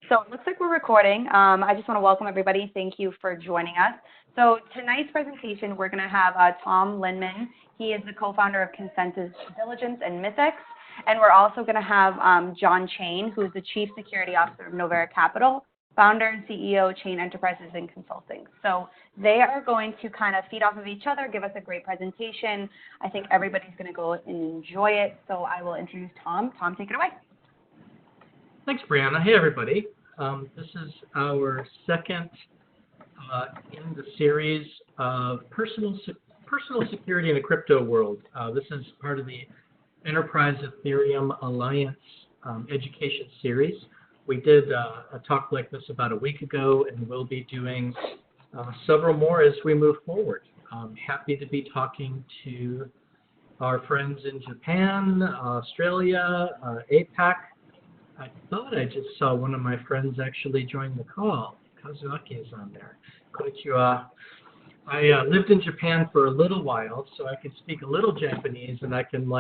So it looks like we're recording. I just want to welcome everybody. Thank you for joining us. So tonight's presentation, we're going to have Tom Lindeman. He is the co-founder of ConsenSys Diligence and Mythics. And we're also going to have John Chain, who's the Chief Security Officer of Novera Capital, founder and CEO of Chain Enterprises and Consulting. So they are going to kind of feed off of each other, give us a great presentation. I think everybody's going to go and enjoy it. So I will introduce Tom. Tom, take it away. Thanks, Brianna. Hey, everybody. This is our second in the series of personal security in a crypto world. This is part of the Enterprise Ethereum Alliance education series. We did a talk like this about a week ago, and we'll be doing several more as we move forward. Happy to be talking to our friends in Japan, Australia, APAC. I thought I just saw one of my friends actually join the call. Kazuaki is on there. Konnichiwa. I lived in Japan for a little while, so I can speak a little Japanese, and I can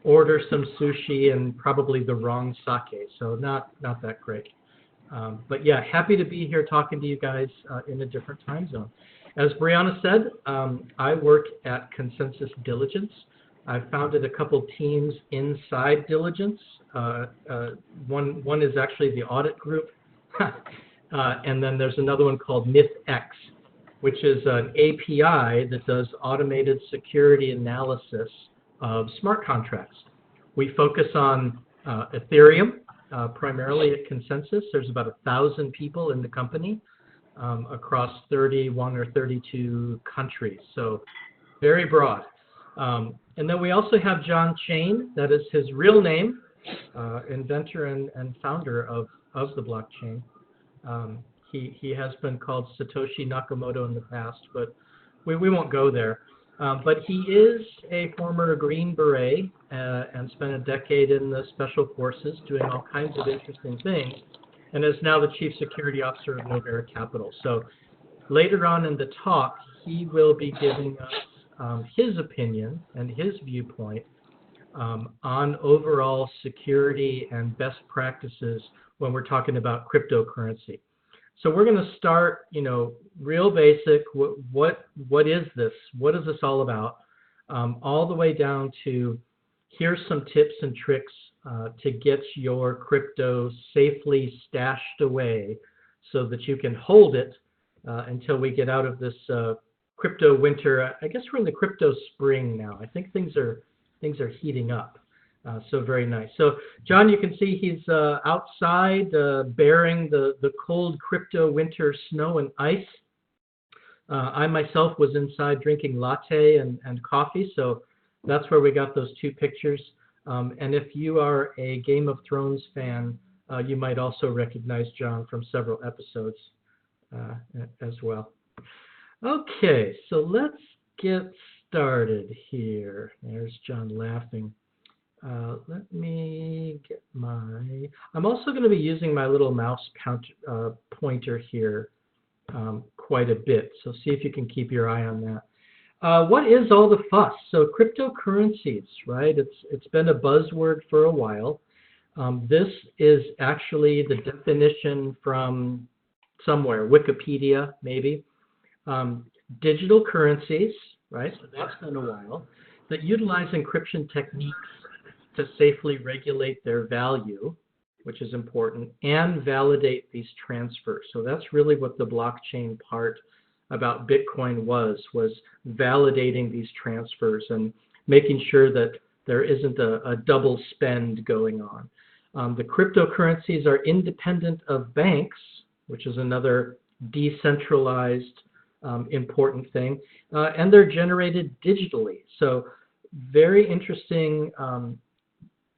order some sushi and probably the wrong sake, so not that great. But yeah, happy to be here talking to you guys in a different time zone. As Brianna said, I work at ConsenSys Diligence. I've founded a couple teams inside Diligence. One is actually the audit group, and then there's another one called eea-eth, which is an API that does automated security analysis of smart contracts. We focus on Ethereum, primarily at ConsenSys. There's about 1,000 people in the company across 31 or 32 countries, so very broad. And then we also have John Chain, that is his real name, inventor and founder of the blockchain. He has been called Satoshi Nakamoto in the past, but we won't go there. But he is a former Green Beret and spent a decade in the Special Forces doing all kinds of interesting things, and is now the Chief Security Officer of Novera Capital. So later on in the talk, he will be giving us his opinion and his viewpoint on overall security and best practices when we're talking about cryptocurrency. So we're going to start, real basic. What is this? What is this all about? All the way down to here's some tips and tricks to get your crypto safely stashed away so that you can hold it until we get out of this crypto winter. I guess we're in the crypto spring now. I think things are heating up. So very nice. So John, you can see he's outside bearing the cold crypto winter snow and ice. I myself was inside drinking latte and coffee, so that's where we got those two pictures. And if you are a Game of Thrones fan, you might also recognize John from several episodes as well. Okay, so let's get started here. There's John laughing. Let me get I'm also going to be using my little mouse pointer here quite a bit, so see if you can keep your eye on that. What is all the fuss? So cryptocurrencies, right? It's been a buzzword for a while. This is actually the definition from somewhere, Wikipedia maybe. Digital currencies, right? So that's been a while, that utilize encryption techniques to safely regulate their value, which is important, and validate these transfers. So that's really what the blockchain part about Bitcoin was validating these transfers and making sure that there isn't a double spend going on. The cryptocurrencies are independent of banks, which is another decentralized important thing, and they're generated digitally. So very interesting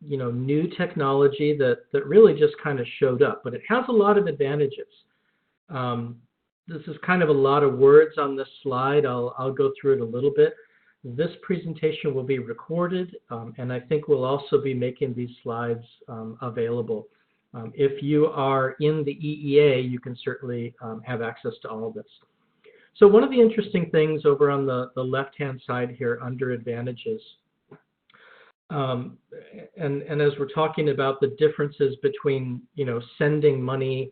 new technology that really just kind of showed up, but it has a lot of advantages. This is kind of a lot of words on this slide. I'll go through it a little bit. This presentation will be recorded, and I think we'll also be making these slides available. If you are in the EEA, you can certainly have access to all of this. So one of the interesting things over on the left-hand side here under advantages, and as we're talking about the differences between, sending money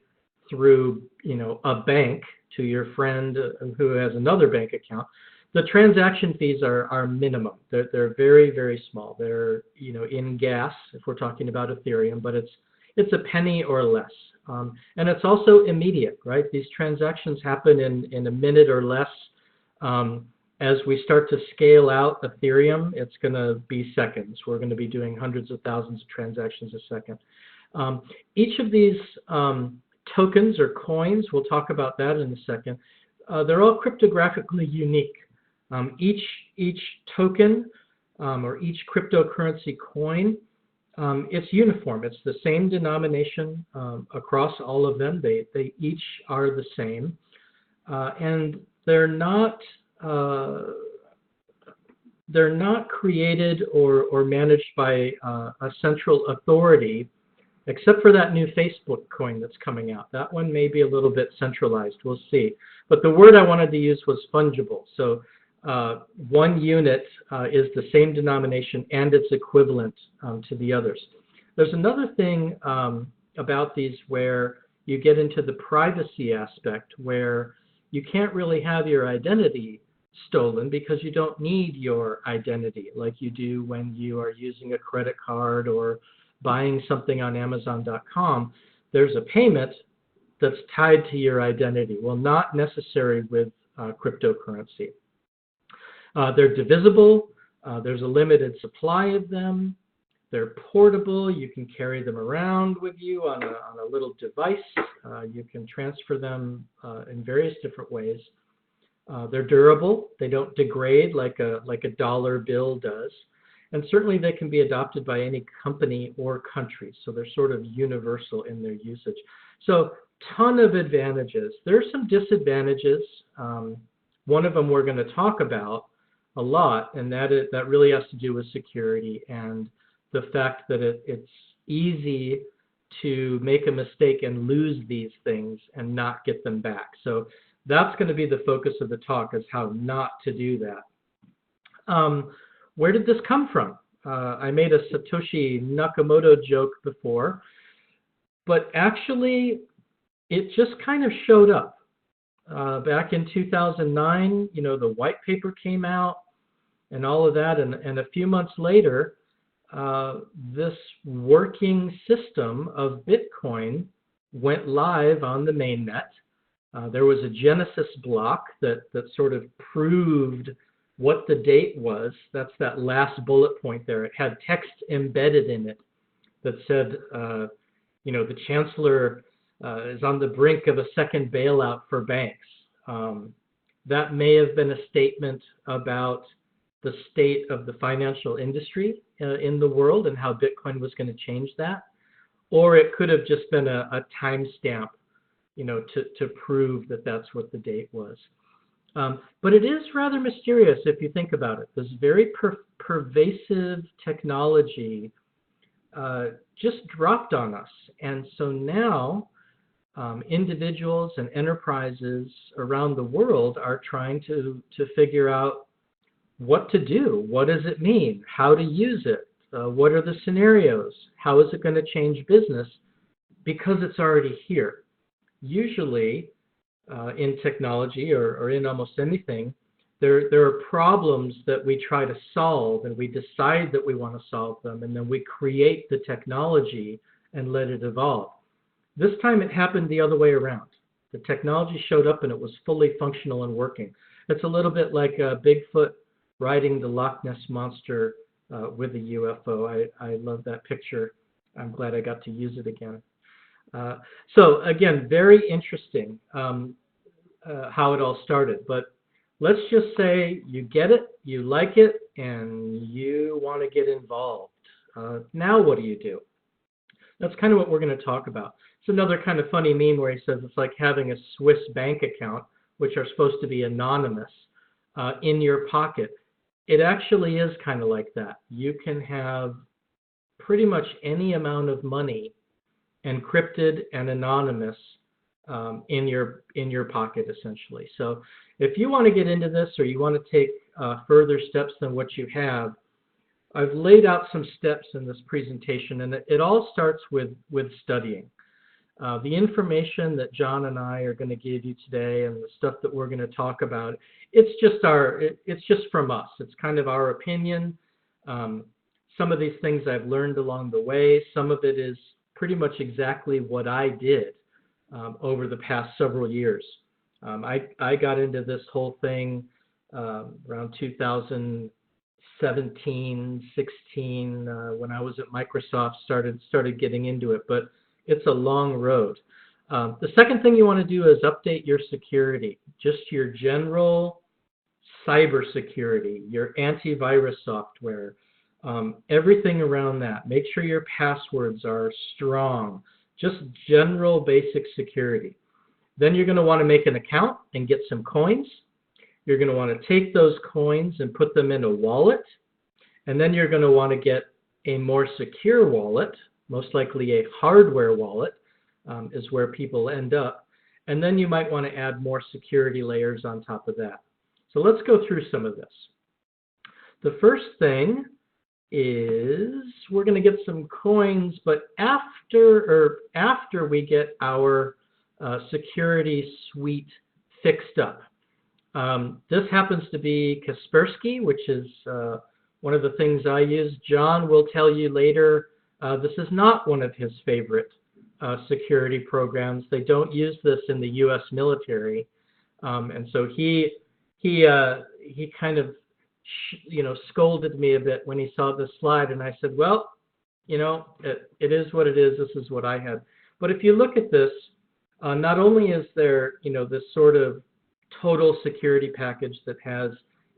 through, a bank to your friend who has another bank account, the transaction fees are minimum. They're very, very small. They're, in gas, if we're talking about Ethereum, but it's a penny or less. And it's also immediate, right? These transactions happen in a minute or less. As we start to scale out Ethereum, it's going to be seconds. We're going to be doing hundreds of thousands of transactions a second. Each of these tokens or coins, we'll talk about that in a second, they're all cryptographically unique. Each token or each cryptocurrency coin, it's uniform. It's the same denomination across all of them. They each are the same. And they're not created or managed by a central authority, except for that new Facebook coin that's coming out. That one may be a little bit centralized. We'll see. But the word I wanted to use was fungible. So one unit is the same denomination and its equivalent to the others. There's another thing about these where you get into the privacy aspect, where you can't really have your identity stolen because you don't need your identity like you do when you are using a credit card or buying something on Amazon.com. There's a payment that's tied to your identity. Well, not necessary with cryptocurrency. They're divisible. There's a limited supply of them. They're portable. You can carry them around with you on a little device. You can transfer them in various different ways. They're durable. They don't degrade like a dollar bill does. And certainly they can be adopted by any company or country. So they're sort of universal in their usage. So ton of advantages. There are some disadvantages. One of them we're going to talk about a lot, and that really has to do with security and the fact that it's easy to make a mistake and lose these things and not get them back. So that's going to be the focus of the talk, is how not to do that. Where did this come from? I made a Satoshi Nakamoto joke before, but actually it just kind of showed up. Back in 2009, the white paper came out and all of that, and a few months later, this working system of Bitcoin went live on the mainnet. There was a Genesis block that sort of proved what the date was. That's that last bullet point there. It had text embedded in it that said, the chancellor is on the brink of a second bailout for banks. That may have been a statement about the state of the financial industry in the world and how Bitcoin was going to change that. Or it could have just been a timestamp, to prove that that's what the date was. But it is rather mysterious if you think about it. This very pervasive technology just dropped on us. And so now individuals and enterprises around the world are trying to figure out what to do. What does it mean? How to use it? What are the scenarios? How is it going to change business? Because it's already here. Usually in technology or in almost anything, there are problems that we try to solve, and we decide that we want to solve them, and then we create the technology and let it evolve. This time it happened the other way around. The technology showed up and it was fully functional and working. It's a little bit like Bigfoot riding the Loch Ness Monster with a UFO. I love that picture. I'm glad I got to use it again. So again, very interesting how it all started. But let's just say you get it, you like it, and you want to get involved. Now what do you do? That's kind of what we're going to talk about. It's another kind of funny meme where he says it's like having a Swiss bank account, which are supposed to be anonymous, in your pocket. It actually is kind of like that. You can have pretty much any amount of money encrypted and anonymous in your pocket, essentially. So if you want to get into this, or you want to take further steps than what you have, I've laid out some steps in this presentation, and it all starts with studying. The information that John and I are going to give you today and the stuff that we're going to talk about, it's just from us. It's kind of our opinion. Some of these things I've learned along the way. Some of it is pretty much exactly what I did over the past several years. I got into this whole thing around 2017, 16, when I was at Microsoft, started getting into it, but it's a long road. The second thing you want to do is update your security, just your general cybersecurity, your antivirus software, everything around that. Make sure your passwords are strong, just general basic security. Then you're going to want to make an account and get some coins. You're going to want to take those coins and put them in a wallet. And then you're going to want to get a more secure wallet, most likely a hardware wallet is where people end up. And then you might want to add more security layers on top of that. So let's go through some of this. The first thing is we're going to get some coins, but after we get our security suite fixed up. This happens to be Kaspersky, which is one of the things I use. John will tell you later this is not one of his favorite security programs. They don't use this in the U.S. military, and so he kind of scolded me a bit when he saw this slide, and I said, well, it is what it is. This is what I had. But if you look at this, not only is there this sort of total security package that has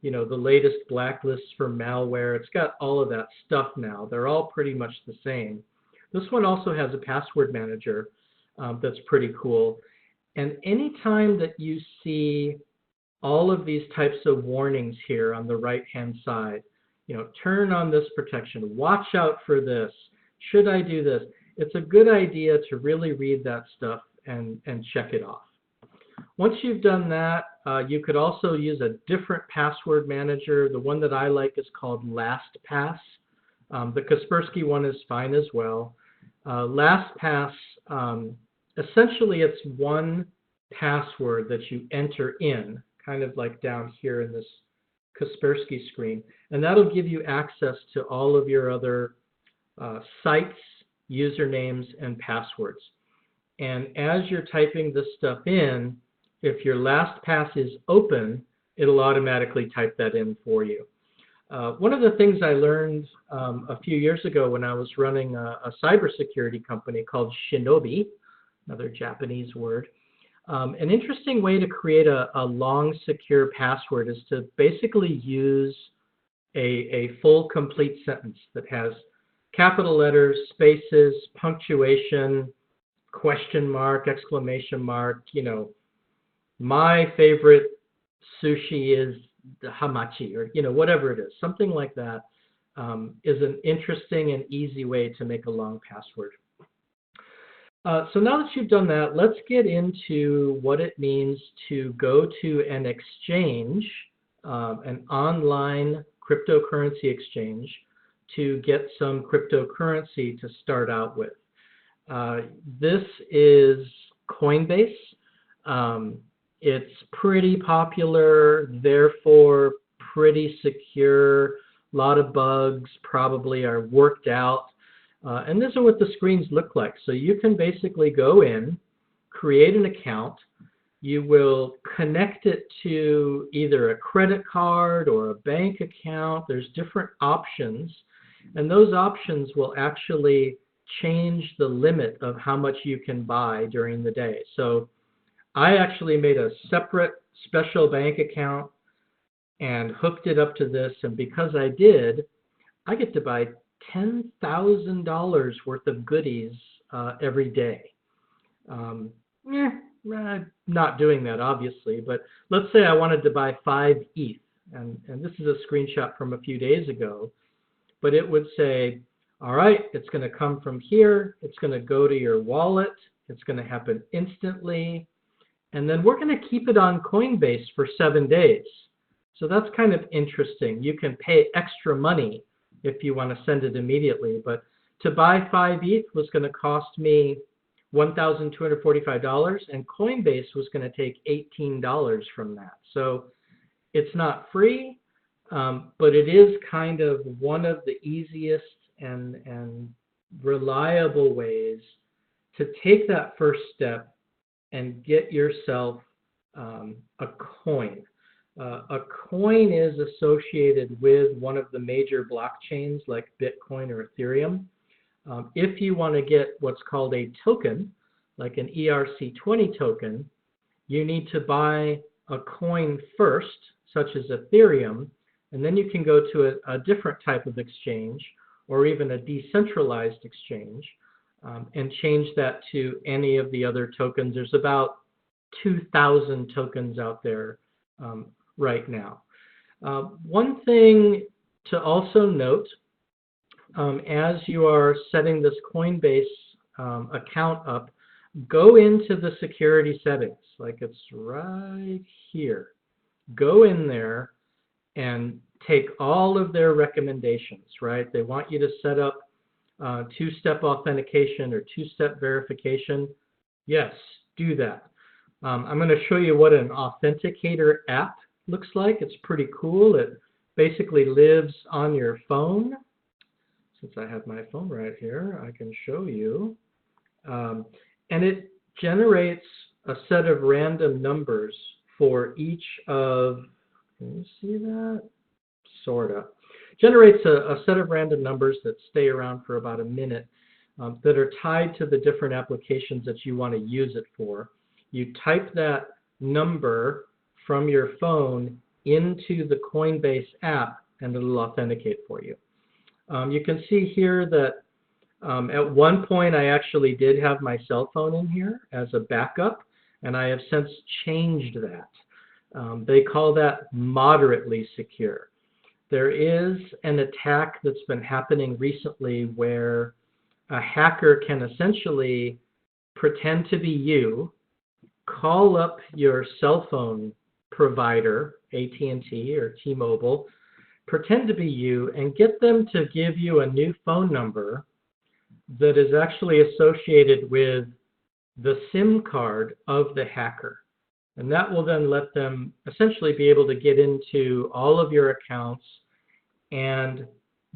the latest blacklists for malware. It's got all of that stuff now. They're all pretty much the same. This one also has a password manager that's pretty cool. And anytime that you see all of these types of warnings here on the right-hand side, turn on this protection, watch out for this, should I do this? It's a good idea to really read that stuff and check it off. Once you've done that, you could also use a different password manager. The one that I like is called LastPass. The Kaspersky one is fine as well. LastPass, essentially it's one password that you enter in, kind of like down here in this Kaspersky screen, and that'll give you access to all of your other sites, usernames, and passwords. And as you're typing this stuff in, if your LastPass is open, it'll automatically type that in for you. One of the things I learned a few years ago when I was running a cybersecurity company called Shinobi, another Japanese word, an interesting way to create a long, secure password is to basically use a full, complete sentence that has capital letters, spaces, punctuation, question mark, exclamation mark, my favorite sushi is the hamachi, or whatever it is. Something like that is an interesting and easy way to make a long password. So now that you've done that, let's get into what it means to go to an exchange, an online cryptocurrency exchange, to get some cryptocurrency to start out with. This is Coinbase. It's pretty popular, therefore pretty secure. A lot of bugs probably are worked out. And these are what the screens look like. So you can basically go in, create an account. You will connect it to either a credit card or a bank account. There's different options. And those options will actually change the limit of how much you can buy during the day. So I actually made a separate special bank account and hooked it up to this. And because I did, I get to buy $10,000 worth of goodies every day. I'm not doing that, obviously, but let's say I wanted to buy 5 ETH. And this is a screenshot from a few days ago. But it would say, all right, it's going to come from here. It's going to go to your wallet. It's going to happen instantly. And then we're going to keep it on Coinbase for 7 days. So that's kind of interesting. You can pay extra money if you want to send it immediately. But to buy 5 ETH was going to cost me $1,245, and Coinbase was going to take $18 from that. So it's not free, but it is kind of one of the easiest and reliable ways to take that first step and get yourself a coin. A coin is associated with one of the major blockchains like Bitcoin or Ethereum. If you want to get what's called a token, like an ERC20 token, you need to buy a coin first, such as Ethereum, and then you can go to a different type of exchange or even a decentralized exchange and change that to any of the other tokens. There's about 2,000 tokens out there right now. One thing to also note, as you are setting this Coinbase account up, go into the security settings, like it's right here. Go in there and take all of their recommendations, right? They want you to set up two-step authentication or two-step verification. Yes, do that. I'm going to show you what an authenticator app looks like. It's pretty cool. It basically lives on your phone. Since I have my phone right here, I can show you. And it generates a set of random numbers for each of, can you see that? Sort of. Generates a set of random numbers that stay around for about a minute that are tied to the different applications that you want to use it for. You type that number from your phone into the Coinbase app and it'll authenticate for you. You can see here that at one point I actually did have my cell phone in here as a backup, and I have since changed that. They call that moderately secure. There is an attack that's been happening recently where a hacker can essentially pretend to be you, call up your cell phone provider, AT&T or T-Mobile, pretend to be you, and get them to give you a new phone number that is actually associated with the SIM card of the hacker. And that will then let them essentially be able to get into all of your accounts and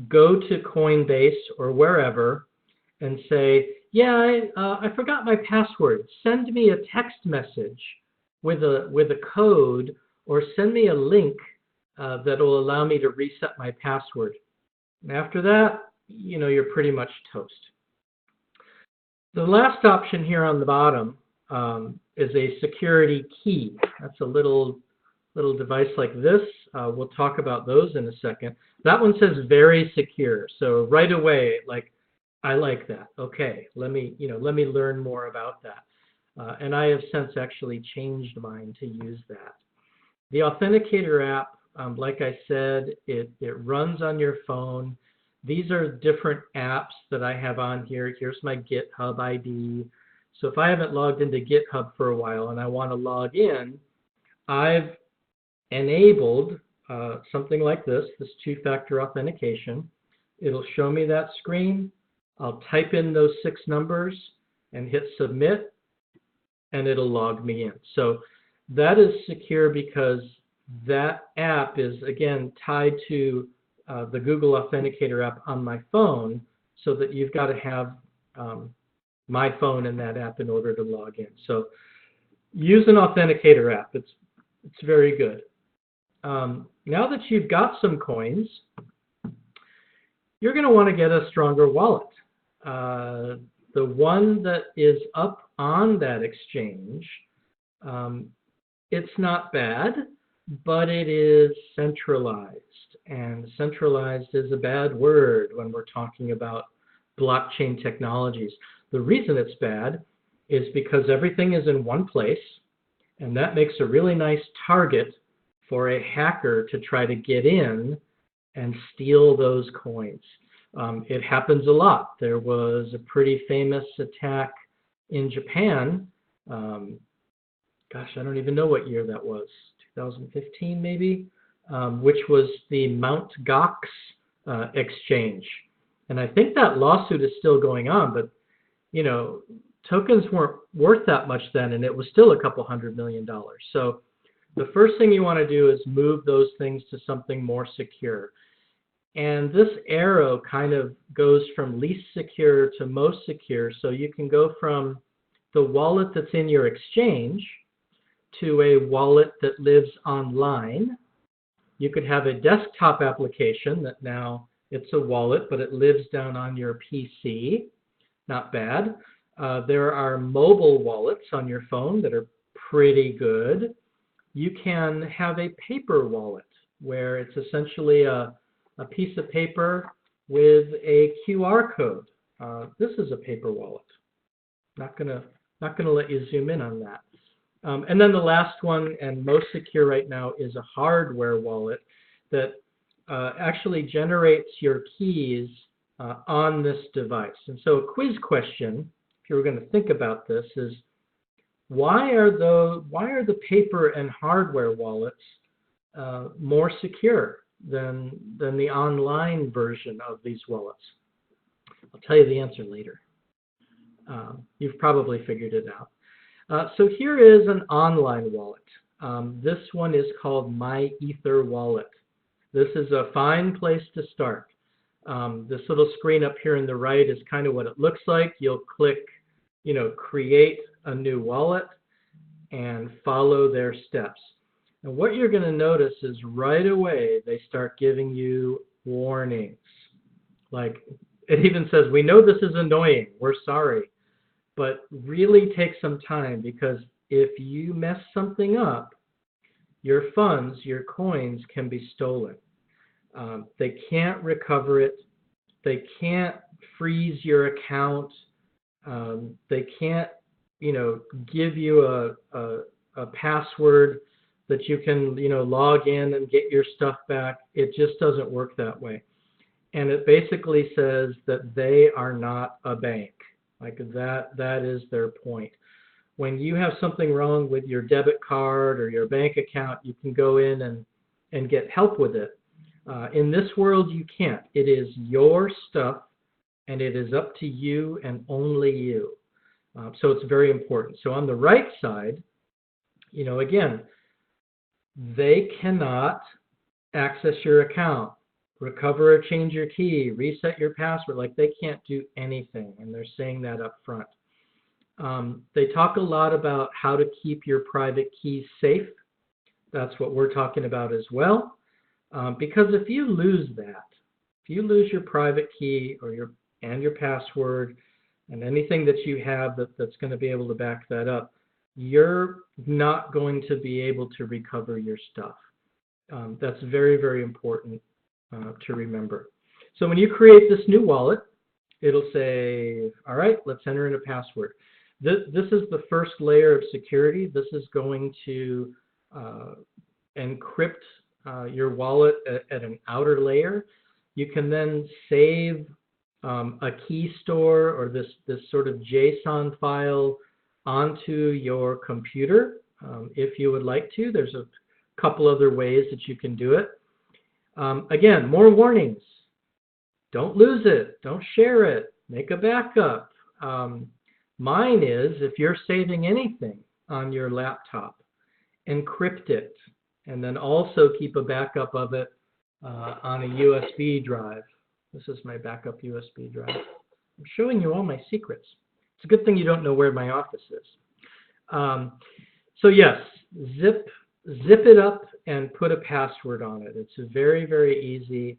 go to Coinbase or wherever and say, yeah, I forgot my password. Send me a text message with a code, or send me a link that will allow me to reset my password. And after that, you know, you're pretty much toast. The last option here on the bottom is a security key. That's a little device like this. We'll talk about those in a second. That one says very secure. So right away, like, I like that. Okay, let me learn more about that. And I have since actually changed mine to use that. The Authenticator app, like I said, it runs on your phone. These are different apps that I have on here. Here's my GitHub ID. So if I haven't logged into GitHub for a while and I want to log in, I've enabled something like this two-factor authentication. It'll show me that screen. I'll type in those 6 numbers and hit submit, and it'll log me in. So that is secure because that app is, again, tied to the Google Authenticator app on my phone, so that you've got to have my phone and that app in order to log in. So use an Authenticator app. It's very good. Now that you've got some coins, you're going to want to get a stronger wallet. The one that is up on that exchange, it's not bad, but it is centralized. And centralized is a bad word when we're talking about blockchain technologies. The reason it's bad is because everything is in one place, and that makes a really nice target for a hacker to try to get in and steal those coins. It happens a lot. There was a pretty famous attack in Japan. Gosh, I don't even know what year that was. 2015 maybe, which was the Mt. Gox exchange. And I think that lawsuit is still going on, but tokens weren't worth that much then, and it was still a couple $100 million. So the first thing you want to do is move those things to something more secure. And this arrow kind of goes from least secure to most secure. So you can go from the wallet that's in your exchange to a wallet that lives online. You could have a desktop application that now it's a wallet, but it lives down on your PC. Not bad. There are mobile wallets on your phone that are pretty good. You can have a paper wallet where it's essentially a piece of paper with a QR code. This is a paper wallet. Not gonna let you zoom in on that. And then the last one and most secure right now is a hardware wallet that actually generates your keys on this device. And so a quiz question, if you were going to think about this, is why are the paper and hardware wallets more secure than the online version of these wallets? I'll tell you the answer later. You've probably figured it out. So here is an online wallet. This one is called My Ether Wallet. This is a fine place to start. This little screen up here on the right is kind of what it looks like. You'll click, create a new wallet and follow their steps. And what you're going to notice is right away they start giving you warnings. Like it even says, we know this is annoying, we're sorry. But really take some time, because if you mess something up, your funds, your coins can be stolen. They can't recover it. They can't freeze your account. They can't, give you a password that you can, log in and get your stuff back. It just doesn't work that way. And it basically says that they are not a bank. Like that is their point. When you have something wrong with your debit card or your bank account, you can go in and get help with it. In this world, you can't. It is your stuff, and it is up to you and only you. So it's very important. So on the right side, again, they cannot access your account, recover or change your key, reset your password. Like they can't do anything, and they're saying that up front. They talk a lot about how to keep your private keys safe. That's what we're talking about as well. Because if you lose that, if you lose your private key or your password and anything that you have that's going to be able to back that up, you're not going to be able to recover your stuff. That's very, very important to remember. So when you create this new wallet, it'll say, all right, let's enter in a password. This is the first layer of security. This is going to encrypt your wallet at an outer layer. You can then save a key store or this sort of JSON file onto your computer if you would like to. There's a couple other ways that you can do it. Again, more warnings. Don't lose it. Don't share it. Make a backup. Mine is, if you're saving anything on your laptop, encrypt it, and then also keep a backup of it on a USB drive. This is my backup USB drive. I'm showing you all my secrets. It's a good thing you don't know where my office is. So yes, zip it up and put a password on it. It's very, very easy.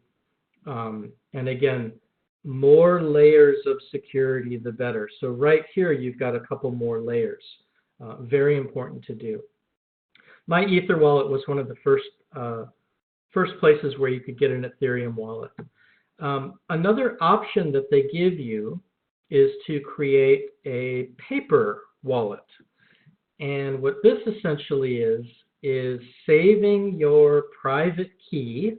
And again, more layers of security, the better. So right here, you've got a couple more layers. Very important to do. My Ether wallet was one of the first places where you could get an Ethereum wallet. Another option that they give you is to create a paper wallet. And what this essentially is saving your private key,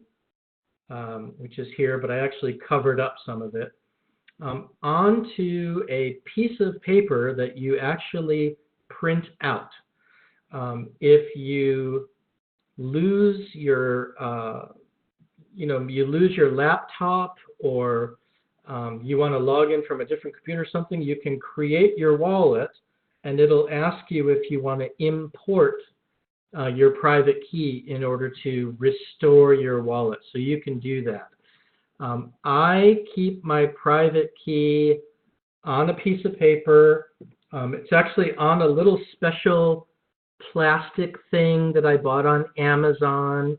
which is here, but I actually covered up some of it, onto a piece of paper that you actually print out. If you lose your you lose your laptop, or you want to log in from a different computer or something, you can create your wallet, and it'll ask you if you want to import your private key in order to restore your wallet. So you can do that. I keep my private key on a piece of paper. It's actually on a little special plastic thing that I bought on Amazon,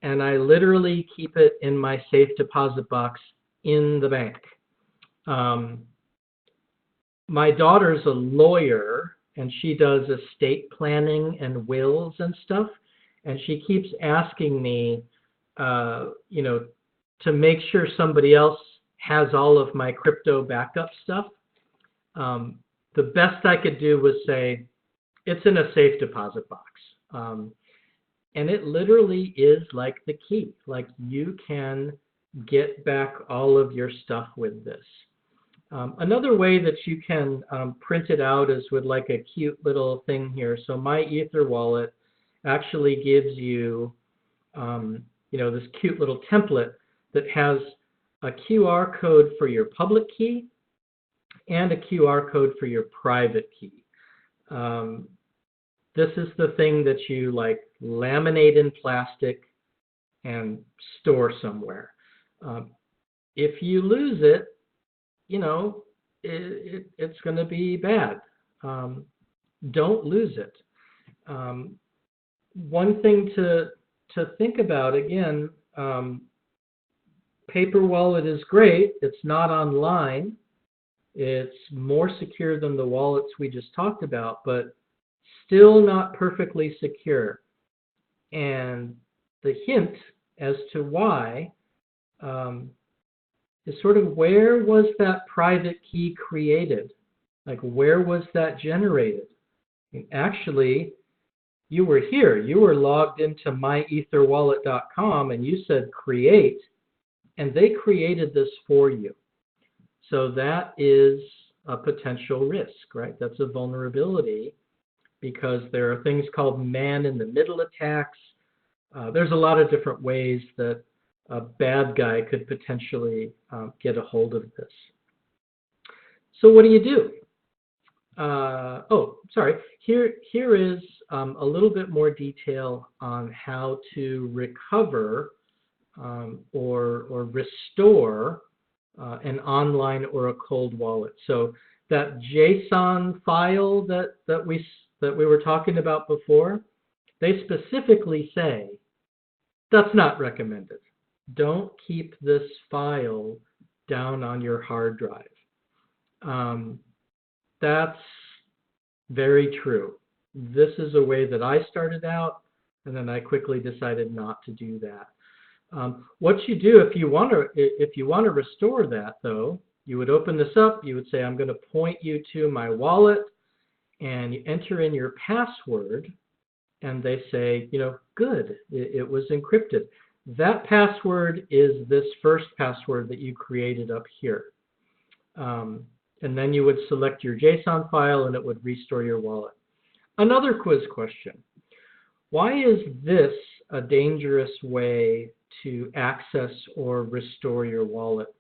and I literally keep it in my safe deposit box in the bank. My daughter's a lawyer, and she does estate planning and wills and stuff, and she keeps asking me, to make sure somebody else has all of my crypto backup stuff. The best I could do was say, it's in a safe deposit box. And it literally is like the key. Like, you can get back all of your stuff with this. Another way that you can print it out is with like a cute little thing here. So my Ether wallet actually gives you, this cute little template that has a QR code for your public key and a QR code for your private key. This is the thing that you like laminate in plastic and store somewhere. If you lose it, it's going to be bad. Don't lose it. One thing to think about, again, paper wallet is great. It's not online. It's more secure than the wallets we just talked about, but still not perfectly secure. And the hint as to why is sort of, where was that private key created? Like, where was that generated? And actually, you were here. You were logged into myetherwallet.com, and you said create, and they created this for you. So that is a potential risk, right? That's a vulnerability, because there are things called man-in-the-middle attacks. There's a lot of different ways that a bad guy could potentially get a hold of this. So what do you do? Here is a little bit more detail on how to recover or restore an online or a cold wallet. So that JSON file that we were talking about before, they specifically say that's not recommended. Don't keep this file down on your hard drive. That's very true. This is a way that I started out, and then I quickly decided not to do that. What you do if you want to restore that, though, you would open this up. You would say, I'm going to point you to my wallet, and you enter in your password, and they say, good, it was encrypted. That password is this first password that you created up here. And then you would select your JSON file, and it would restore your wallet. Another quiz question. Why is this a dangerous way to access or restore your wallet?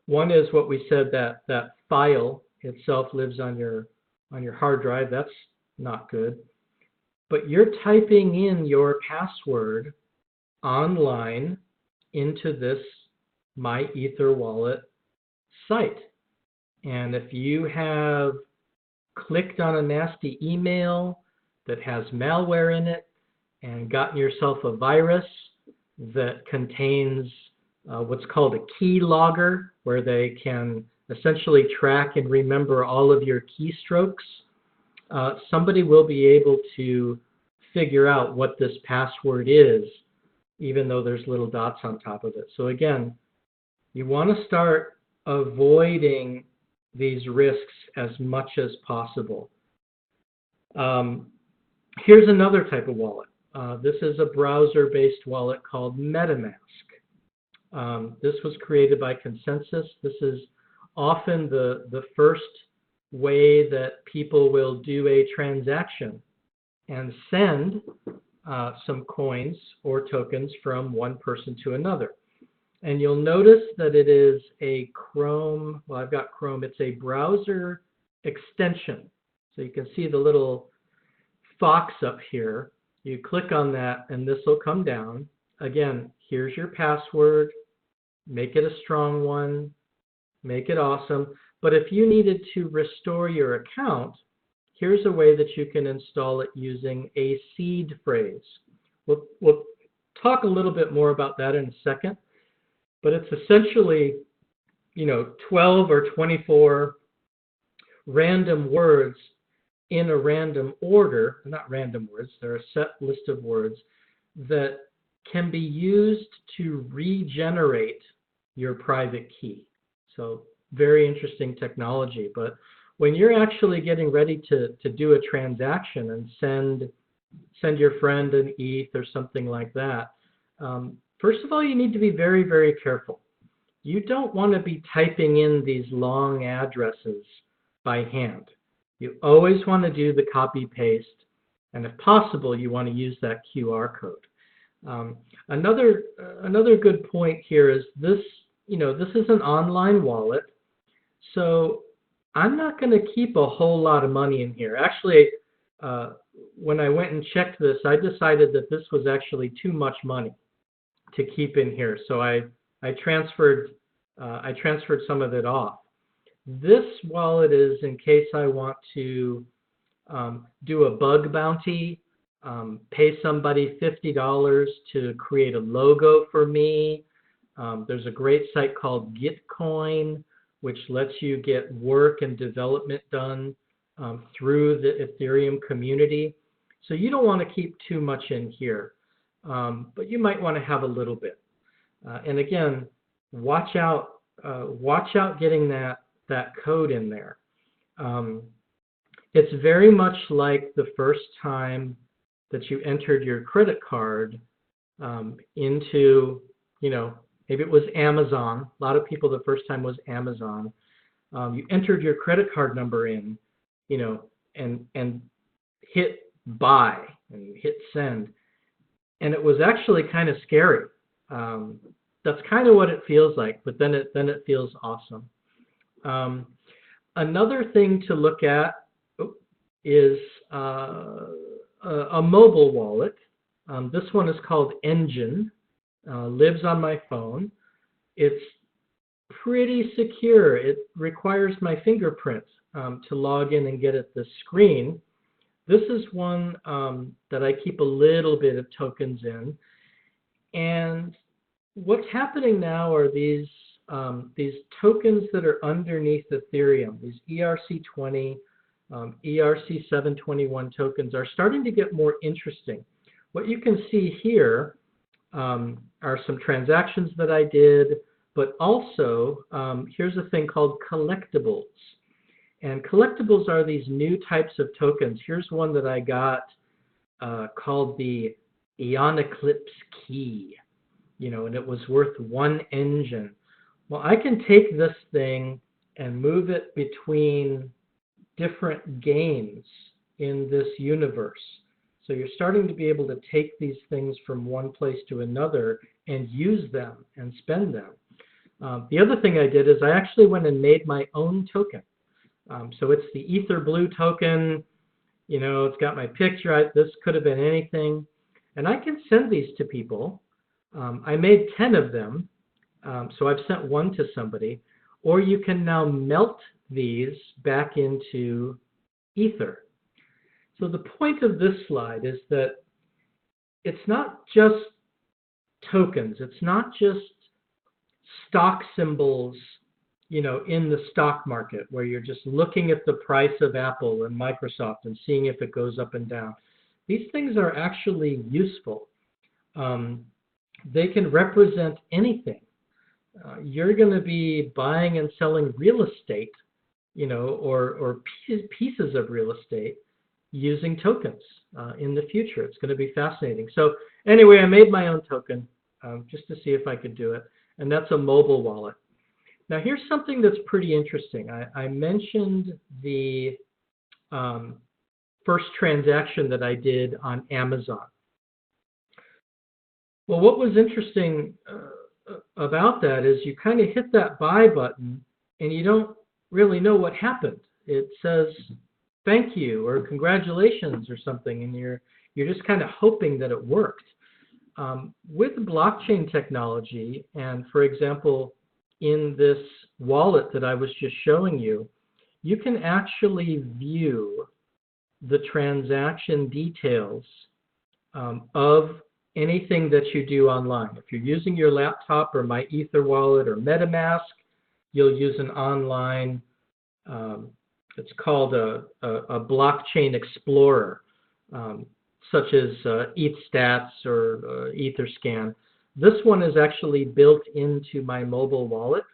One is what we said, that file itself lives on your hard drive. That's not good. But you're typing in your password online into this My Ether Wallet site. And if you have clicked on a nasty email that has malware in it and gotten yourself a virus that contains what's called a key logger, where they can essentially track and remember all of your keystrokes, somebody will be able to figure out what this password is, even though there's little dots on top of it. So again, you want to start avoiding these risks as much as possible. Here's another type of wallet. This is a browser-based wallet called MetaMask. This was created by ConsenSys. This is often the first way that people will do a transaction and send some coins or tokens from one person to another. And you'll notice that it is a Chrome, well, I've got Chrome, it's a browser extension. So you can see the little fox up here. You click on that and this will come down. Again, here's your password. Make it a strong one. Make it awesome. But if you needed to restore your account, here's a way that you can install it using a seed phrase. We'll talk a little bit more about that in a second. But it's essentially, 12 or 24 random words in a random order, not random words, they're a set list of words that can be used to regenerate your private key. So very interesting technology. But when you're actually getting ready to do a transaction and send your friend an ETH or something like that, first of all, you need to be very, very careful. You don't want to be typing in these long addresses by hand. You always want to do the copy paste, and if possible, you want to use that QR code. Another good point here is this. This is an online wallet, so I'm not going to keep a whole lot of money in here. Actually, when I went and checked this, I decided that this was actually too much money to keep in here, so I transferred some of it off. This wallet is in case I want to do a bug bounty, pay somebody $50 to create a logo for me. There's a great site called Gitcoin, which lets you get work and development done through the Ethereum community. So you don't want to keep too much in here, but you might want to have a little bit. And again, watch out getting that code in there. It's very much like the first time that you entered your credit card into, maybe it was Amazon. A lot of people, the first time was Amazon. You entered your credit card number in, and hit buy and hit send. And it was actually kind of scary. That's kind of what it feels like, but then it feels awesome. Another thing to look at is a mobile wallet. This one is called Engine. Lives on my phone. It's pretty secure. It requires my fingerprint to log in and get at the screen. This is one that I keep a little bit of tokens in. And what's happening now are these tokens that are underneath Ethereum, these ERC20, ERC721 tokens are starting to get more interesting. What you can see here are some transactions that I did, but also here's a thing called collectibles. And collectibles are these new types of tokens. Here's one that I got called the eea-eth key, and it was worth 1 engine. Well, I can take this thing and move it between different games in this universe. So you're starting to be able to take these things from one place to another and use them and spend them. The other thing I did is I actually went and made my own token. So it's the Ether Blue token. It's got my picture. This could have been anything. And I can send these to people. I made 10 of them. So I've sent one to somebody. Or you can now melt these back into Ether. So the point of this slide is that it's not just tokens. It's not just stock symbols, in the stock market where you're just looking at the price of Apple and Microsoft and seeing if it goes up and down. These things are actually useful. They can represent anything. You're going to be buying and selling real estate, or pieces of real estate using tokens in the future. It's going to be fascinating. So anyway, I made my own token just to see if I could do it, and that's a mobile wallet. Now here's something that's pretty interesting. I mentioned the first transaction that I did on Amazon. Well, what was interesting about that is you kind of hit that buy button and you don't really know what happened. It says thank you or congratulations or something, and you're just kind of hoping that it worked. With blockchain technology, and for example, in this wallet that I was just showing you, you can actually view the transaction details of anything that you do online. If you're using your laptop or my Ether wallet or MetaMask, you'll use an online, it's called a blockchain explorer, such as eea-eth or Etherscan. This one is actually built into my mobile wallet.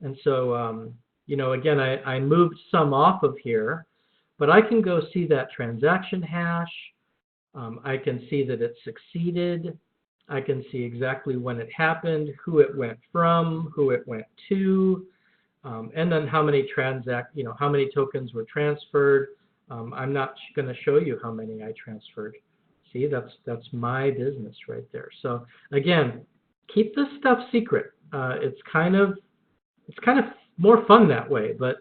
And so, again, I moved some off of here, but I can go see that transaction hash. I can see that it succeeded. I can see exactly when it happened, who it went from, who it went to, and then how many how many tokens were transferred. I'm not going to show you how many I transferred. See, that's my business right there. So again, keep this stuff secret. It's kind of more fun that way, but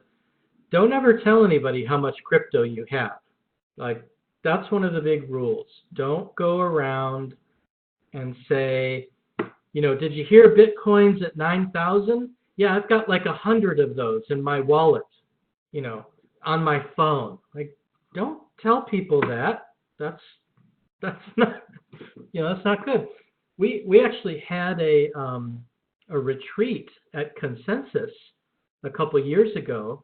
don't ever tell anybody how much crypto you have. Like, that's one of the big rules. Don't go around and say, did you hear Bitcoin's at 9,000? Yeah, I've got like 100 of those in my wallet, on my phone. Like, don't tell people that. That's not, that's not good. We actually had a retreat at ConsenSys a couple years ago,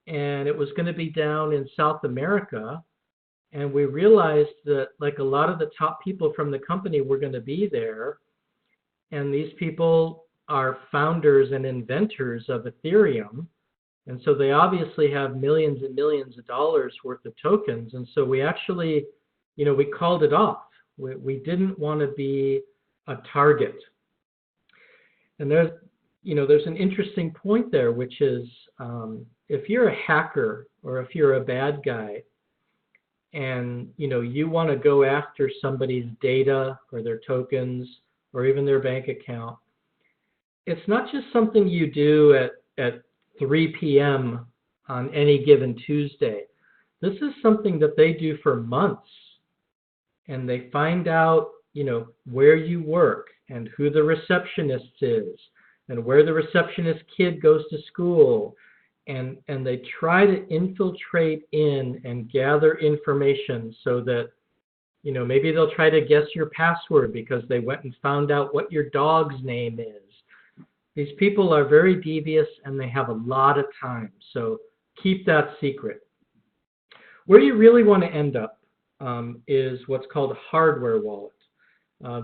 and it was going to be down in South America. And we realized that like a lot of the top people from the company were going to be there. And these people are founders and inventors of Ethereum. And so they obviously have millions and millions of dollars worth of tokens. And so we actually, we called it off. We didn't want to be a target. And there's an interesting point there, which is if you're a hacker or if you're a bad guy, and you want to go after somebody's data or their tokens or even their bank account, it's not just something you do at 3 p.m. on any given Tuesday. This is something that they do for months, and they find out where you work and who the receptionist is and where the receptionist kid goes to school. And they try to infiltrate in and gather information so that, maybe they'll try to guess your password because they went and found out what your dog's name is. These people are very devious and they have a lot of time. So keep that secret. Where you really want to end up is what's called a hardware wallet.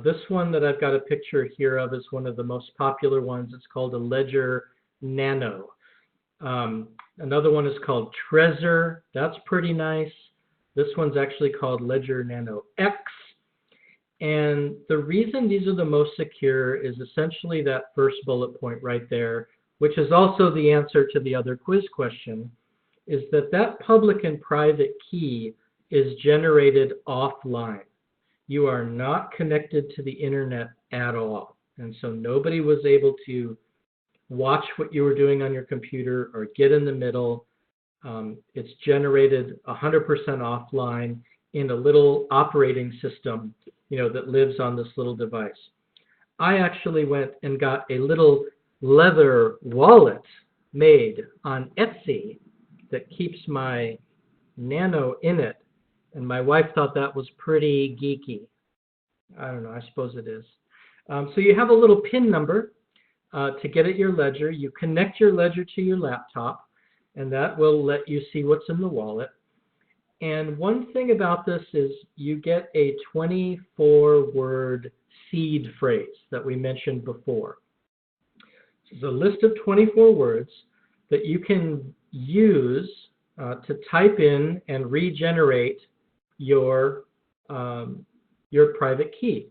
This one that I've got a picture here of is one of the most popular ones. It's called a Ledger Nano. Another one is called Trezor. That's pretty nice. This one's actually called Ledger Nano X. And the reason these are the most secure is essentially that first bullet point right there, which is also the answer to the other quiz question, is that public and private key is generated offline. You are not connected to the internet at all. And so nobody was able to watch what you were doing on your computer or get in the middle. It's generated 100% offline in a little operating system, that lives on this little device. I actually went and got a little leather wallet made on Etsy that keeps my Nano in it, and my wife thought that was pretty geeky. I don't know, I suppose it is. So you have a little PIN number to get at your ledger. You connect your ledger to your laptop, and that will let you see what's in the wallet. And one thing about this is you get a 24-word seed phrase that we mentioned before. It's a list of 24 words that you can use to type in and regenerate your private key.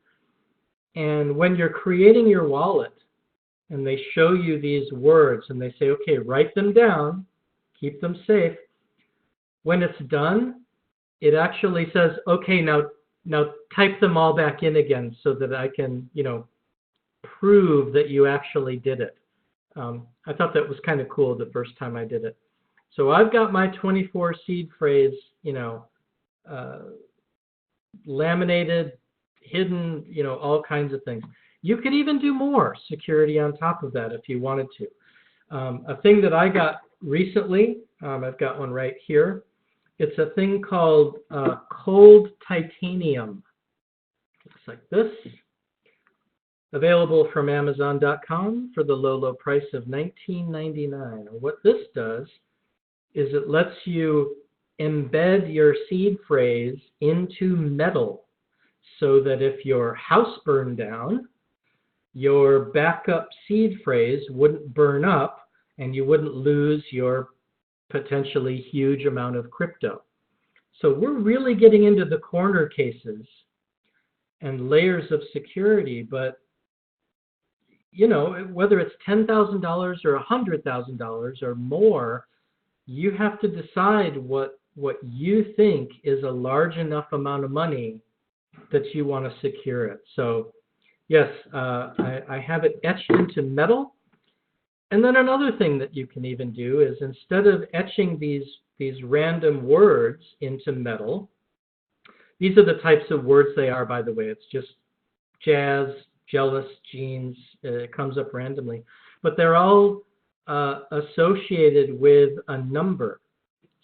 And when you're creating your wallet and they show you these words and they say, okay, write them down, keep them safe, when it's done, it actually says, okay, now Now type them all back in again so that I can, prove that you actually did it. I thought that was kind of cool the first time I did it. So I've got my 24 seed phrase, laminated, hidden, all kinds of things. You could even do more security on top of that if you wanted to. A thing that I got recently, I've got one right here. It's a thing called cold titanium. Looks like this. Available from Amazon.com for the low price of $19.99. What this does is it lets you embed your seed phrase into metal so that if your house burned down, your backup seed phrase wouldn't burn up and you wouldn't lose your potentially huge amount of crypto. So we're really getting into the corner cases and layers of security, but whether it's $10,000 or $100,000 or more, you have to decide what you think is a large enough amount of money that you want to secure it. So yes, I have it etched into metal. And then another thing that you can even do is instead of etching these random words into metal, these are the types of words they are, by the way. It's just jazz, jealous, jeans. It comes up randomly. But they're all associated with a number,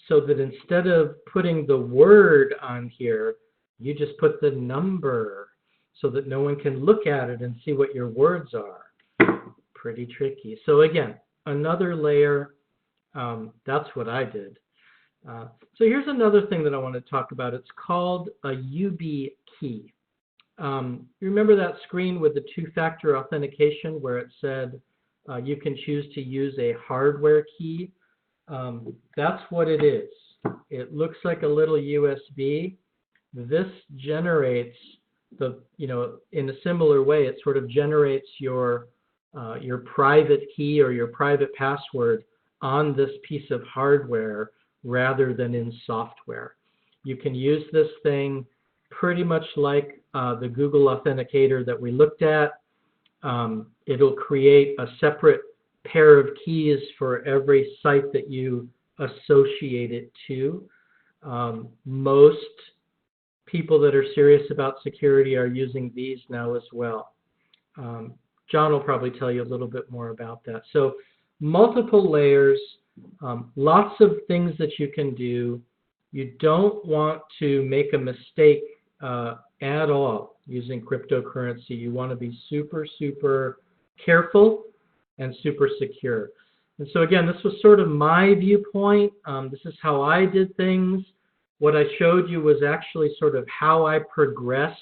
so that instead of putting the word on here, you just put the number so that no one can look at it and see what your words are. Pretty tricky. So again, another layer. That's what I did. So here's another thing that I want to talk about. It's called a UB key. You remember that screen with the two-factor authentication where it said you can choose to use a hardware key? That's what it is. It looks like a little USB. This generates in a similar way, it sort of generates your private key or your private password on this piece of hardware rather than in software. You can use this thing pretty much like the Google Authenticator that we looked at. It'll create a separate pair of keys for every site that you associate it to. Most people that are serious about security are using these now as well. John will probably tell you a little bit more about that. So multiple layers, lots of things that you can do. You don't want to make a mistake at all using cryptocurrency. You want to be super, super careful and super secure. And so again, this was sort of my viewpoint. This is how I did things. What I showed you was actually sort of how I progressed,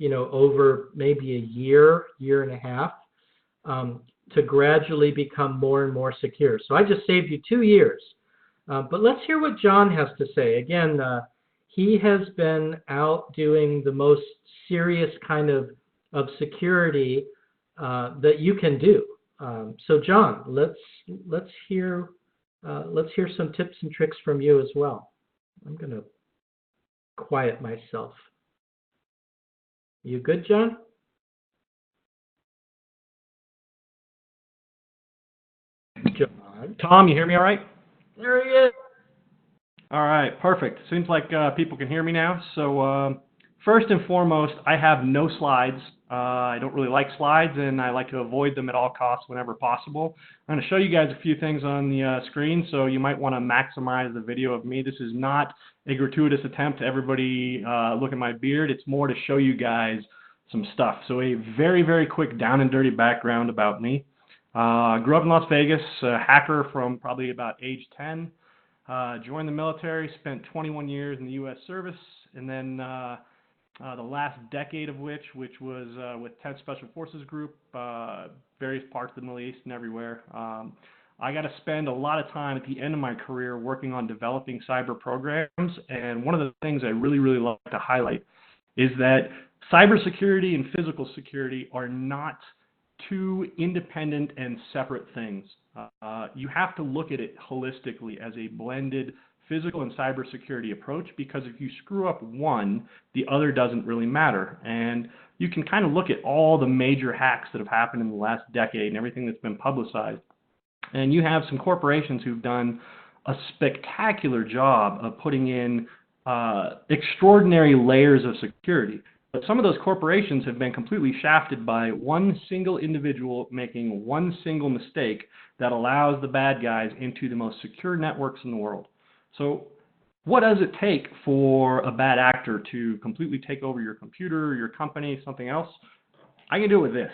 over maybe a year and a half, to gradually become more and more secure. So I just saved you 2 years. But let's hear what John has to say. Again, he has been out doing the most serious kind of security that you can do. So John, let's hear some tips and tricks from you as well. I'm going to quiet myself. You good, John? John? Tom, you hear me all right? There he is. All right, perfect. Seems like people can hear me now. So first and foremost, I have no slides. I don't really like slides, and I like to avoid them at all costs whenever possible. I'm going to show you guys a few things on the screen, so you might want to maximize the video of me. This is not a gratuitous attempt to everybody look at my beard. It's more to show you guys some stuff. So a very, very quick down and dirty background about me. Grew up in Las Vegas, a hacker from probably about age 10. Joined the military, spent 21 years in the U.S. service, and then the last decade of which was with 10th Special Forces Group, various parts of the Middle East and everywhere. I got to spend a lot of time at the end of my career working on developing cyber programs, and one of the things I really, really like to highlight is that cybersecurity and physical security are not two independent and separate things. You have to look at it holistically as a blended physical and cybersecurity approach, because if you screw up one, the other doesn't really matter. And you can kind of look at all the major hacks that have happened in the last decade and everything that's been publicized. And you have some corporations who've done a spectacular job of putting in extraordinary layers of security. But some of those corporations have been completely shafted by one single individual making one single mistake that allows the bad guys into the most secure networks in the world. So what does it take for a bad actor to completely take over your computer, your company, something else? I can do it with this.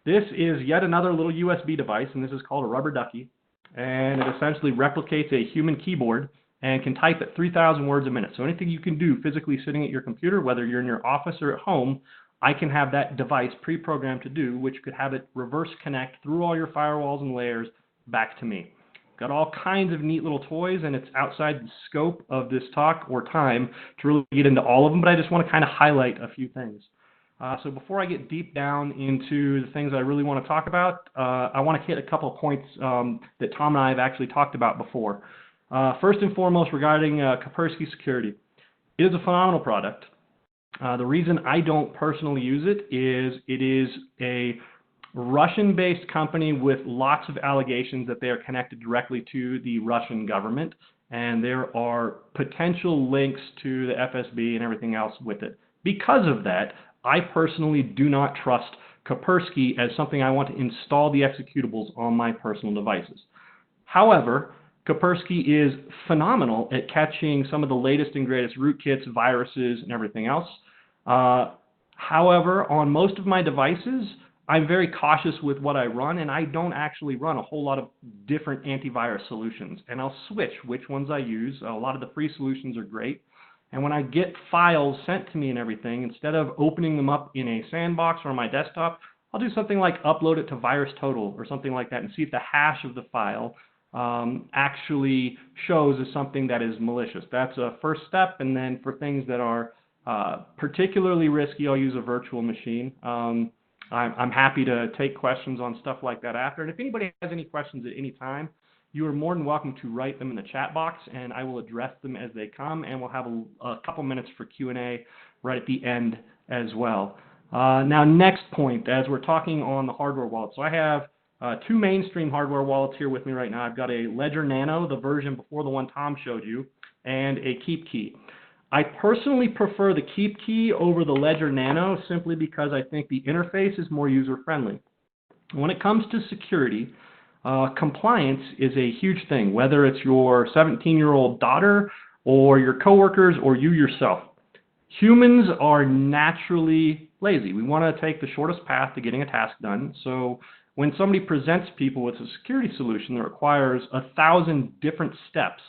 This is yet another little USB device, and this is called a rubber ducky. And it essentially replicates a human keyboard and can type at 3,000 words a minute. So anything you can do physically sitting at your computer, whether you're in your office or at home, I can have that device pre-programmed to do, which could have it reverse connect through all your firewalls and layers back to me. Got all kinds of neat little toys, and it's outside the scope of this talk or time to really get into all of them, but I just want to kind of highlight a few things. So before I get deep down into the things I really want to talk about, I want to hit a couple of points that Tom and I have actually talked about before. First and foremost, regarding Kaspersky Security. It is a phenomenal product. The reason I don't personally use it is a Russian-based company with lots of allegations that they are connected directly to the Russian government, and there are potential links to the FSB and everything else with it. Because of that, I personally do not trust Kaspersky as something I want to install the executables on my personal devices. However, Kaspersky is phenomenal at catching some of the latest and greatest rootkits, viruses, and everything else. However, on most of my devices, I'm very cautious with what I run, and I don't actually run a whole lot of different antivirus solutions. And I'll switch which ones I use. A lot of the free solutions are great. And when I get files sent to me and everything, instead of opening them up in a sandbox or on my desktop, I'll do something like upload it to VirusTotal or something like that and see if the hash of the file actually shows as something that is malicious. That's a first step, and then for things that are particularly risky, I'll use a virtual machine. I'm happy to take questions on stuff like that after. And if anybody has any questions at any time, you are more than welcome to write them in the chat box, and I will address them as they come, and we'll have a couple minutes for Q&A right at the end as well. Now, next point, as we're talking on the hardware wallet. So I have two mainstream hardware wallets here with me right now. I've got a Ledger Nano, the version before the one Tom showed you, and a KeepKey. I personally prefer the KeepKey over the Ledger Nano simply because I think the interface is more user-friendly. When it comes to security, compliance is a huge thing, whether it's your 17-year-old daughter or your coworkers or you yourself. Humans are naturally lazy. We want to take the shortest path to getting a task done. So when somebody presents people with a security solution that requires 1,000 different steps,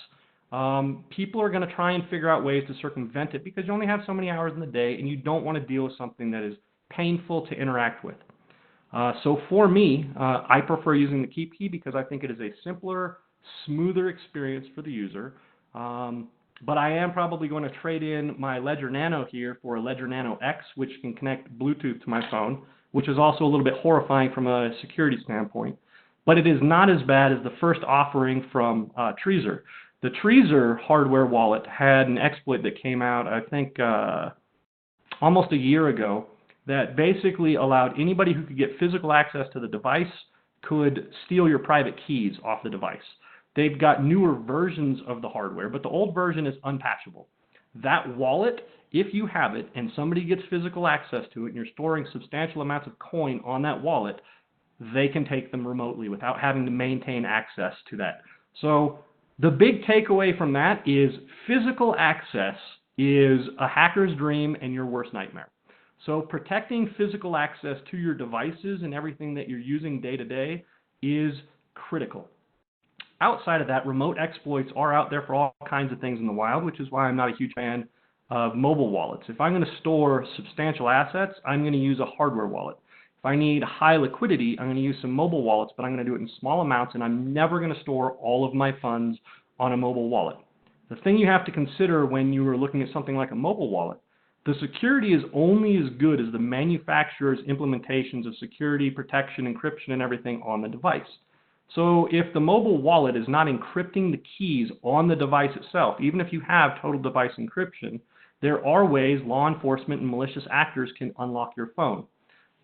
people are going to try and figure out ways to circumvent it because you only have so many hours in the day and you don't want to deal with something that is painful to interact with. So for me, I prefer using the KeepKey because I think it is a simpler, smoother experience for the user. But I am probably going to trade in my Ledger Nano here for a Ledger Nano X, which can connect Bluetooth to my phone, which is also a little bit horrifying from a security standpoint. But it is not as bad as the first offering from Trezor. The Trezor hardware wallet had an exploit that came out, I think, almost a year ago, that basically allowed anybody who could get physical access to the device could steal your private keys off the device. They've got newer versions of the hardware, but the old version is unpatchable. That wallet, if you have it and somebody gets physical access to it and you're storing substantial amounts of coin on that wallet, they can take them remotely without having to maintain access to that. So the big takeaway from that is physical access is a hacker's dream and your worst nightmare. So protecting physical access to your devices and everything that you're using day to day is critical. Outside of that, remote exploits are out there for all kinds of things in the wild, which is why I'm not a huge fan of mobile wallets. If I'm going to store substantial assets, I'm going to use a hardware wallet. If I need high liquidity, I'm going to use some mobile wallets, but I'm going to do it in small amounts, and I'm never going to store all of my funds on a mobile wallet. The thing you have to consider when you are looking at something like a mobile wallet, the security is only as good as the manufacturer's implementations of security, protection, encryption, and everything on the device. So if the mobile wallet is not encrypting the keys on the device itself, even if you have total device encryption, there are ways law enforcement and malicious actors can unlock your phone.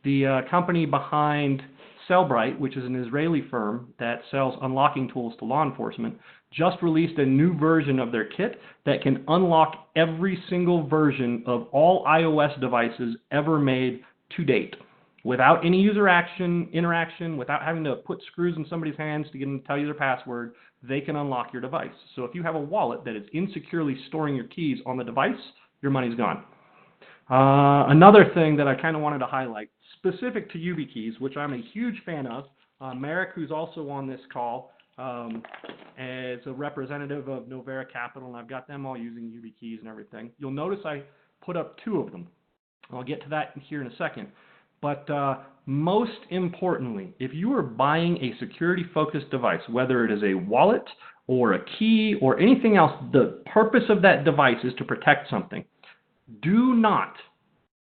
The company behind Cellbrite, which is an Israeli firm that sells unlocking tools to law enforcement, just released a new version of their kit that can unlock every single version of all iOS devices ever made to date, without any user interaction, without having to put screws in somebody's hands to get them to tell you their password. They can unlock your device. So if you have a wallet that is insecurely storing your keys on the device, your money's gone. Another thing that I kind of wanted to highlight, specific to YubiKeys, which I'm a huge fan of. Merrick, who's also on this call, is a representative of Novera Capital, and I've got them all using YubiKeys and everything. You'll notice I put up 2 of them. I'll get to that here in a second. But most importantly, if you are buying a security-focused device, whether it is a wallet or a key or anything else, the purpose of that device is to protect something. Do not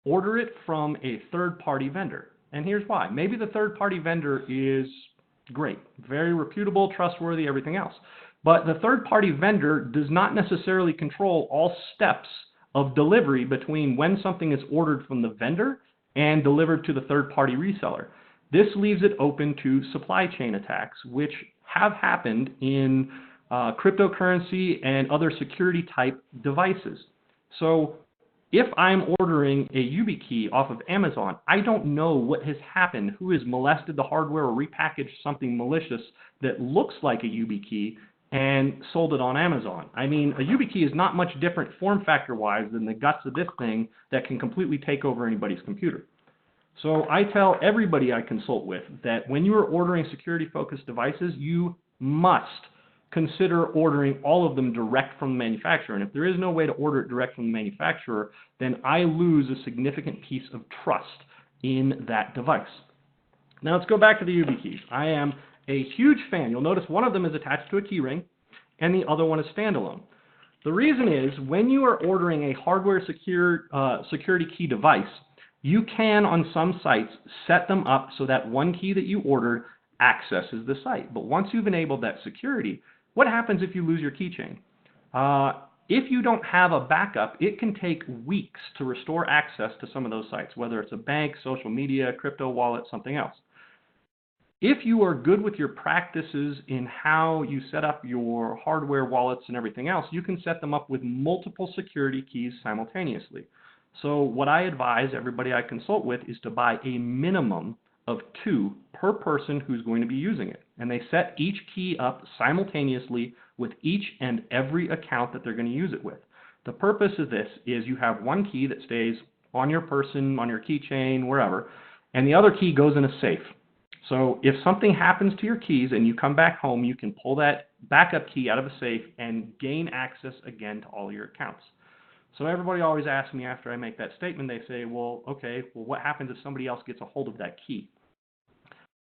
order it from a third-party vendor. And here's why. Maybe the third-party vendor is great, very reputable, trustworthy, everything else. But the third-party vendor does not necessarily control all steps of delivery between when something is ordered from the vendor and delivered to the third-party reseller. This leaves it open to supply chain attacks, which have happened in cryptocurrency and other security-type devices. So if I'm ordering a YubiKey off of Amazon, I don't know what has happened, who has molested the hardware or repackaged something malicious that looks like a YubiKey and sold it on Amazon. I mean, a YubiKey is not much different form factor-wise than the guts of this thing that can completely take over anybody's computer. So I tell everybody I consult with that when you are ordering security-focused devices, you must consider ordering all of them direct from the manufacturer. And if there is no way to order it direct from the manufacturer, then I lose a significant piece of trust in that device. Now let's go back to the YubiKeys. I am a huge fan. You'll notice one of them is attached to a keyring and the other one is standalone. The reason is when you are ordering a hardware security key device, you can on some sites set them up so that one key that you ordered accesses the site. But once you've enabled that security, what happens if you lose your keychain? If you don't have a backup, it can take weeks to restore access to some of those sites, whether it's a bank, social media, crypto wallet, something else. If you are good with your practices in how you set up your hardware wallets and everything else, you can set them up with multiple security keys simultaneously. So what I advise everybody I consult with is to buy a minimum of 2 per person who's going to be using it. And they set each key up simultaneously with each and every account that they're going to use it with. The purpose of this is you have one key that stays on your person, on your keychain, wherever, and the other key goes in a safe. So if something happens to your keys and you come back home, you can pull that backup key out of a safe and gain access again to all your accounts. So everybody always asks me after I make that statement, they say, well, okay, well, what happens if somebody else gets a hold of that key?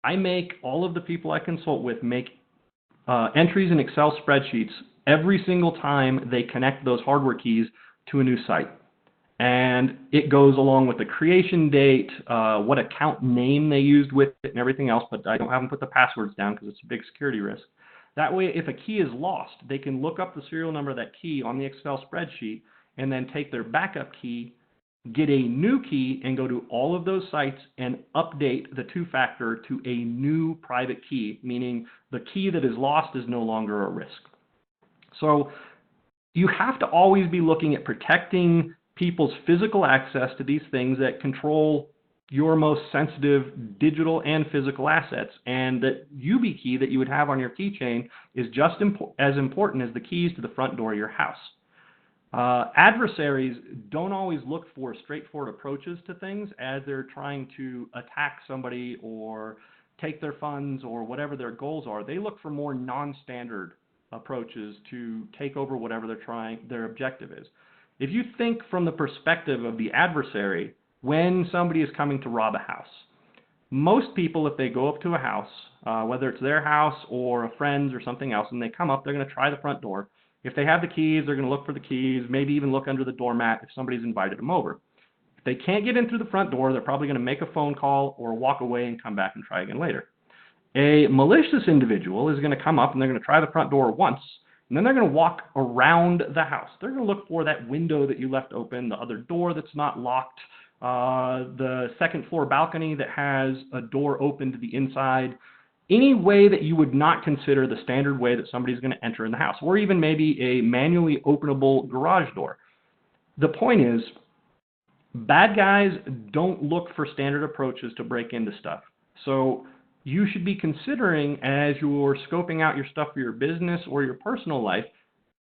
I make all of the people I consult with make entries in Excel spreadsheets every single time they connect those hardware keys to a new site. And it goes along with the creation date, what account name they used with it, and everything else, but I don't have them put the passwords down because it's a big security risk. That way, if a key is lost, they can look up the serial number of that key on the Excel spreadsheet and then take their backup key, get a new key, and go to all of those sites and update the 2-factor to a new private key, meaning the key that is lost is no longer a risk. So you have to always be looking at protecting people's physical access to these things that control your most sensitive digital and physical assets. And that YubiKey that you would have on your keychain is just as important as the keys to the front door of your house. Adversaries don't always look for straightforward approaches to things as they're trying to attack somebody or take their funds or whatever their goals are. They look for more non-standard approaches to take over whatever their objective is. If you think from the perspective of the adversary, when somebody is coming to rob a house, most people, if they go up to a house, whether it's their house or a friend's or something else, and they come up, they're going to try the front door. If they have the keys, they're going to look for the keys, maybe even look under the doormat if somebody's invited them over. If they can't get in through the front door, they're probably going to make a phone call or walk away and come back and try again later. A malicious individual is going to come up and they're going to try the front door once, and then they're going to walk around the house. They're going to look for that window that you left open, the other door that's not locked, the second floor balcony that has a door open to the inside, any way that you would not consider the standard way that somebody's going to enter in the house, or even maybe a manually openable garage door. The point is, bad guys don't look for standard approaches to break into stuff. So you should be considering, as you're scoping out your stuff for your business or your personal life,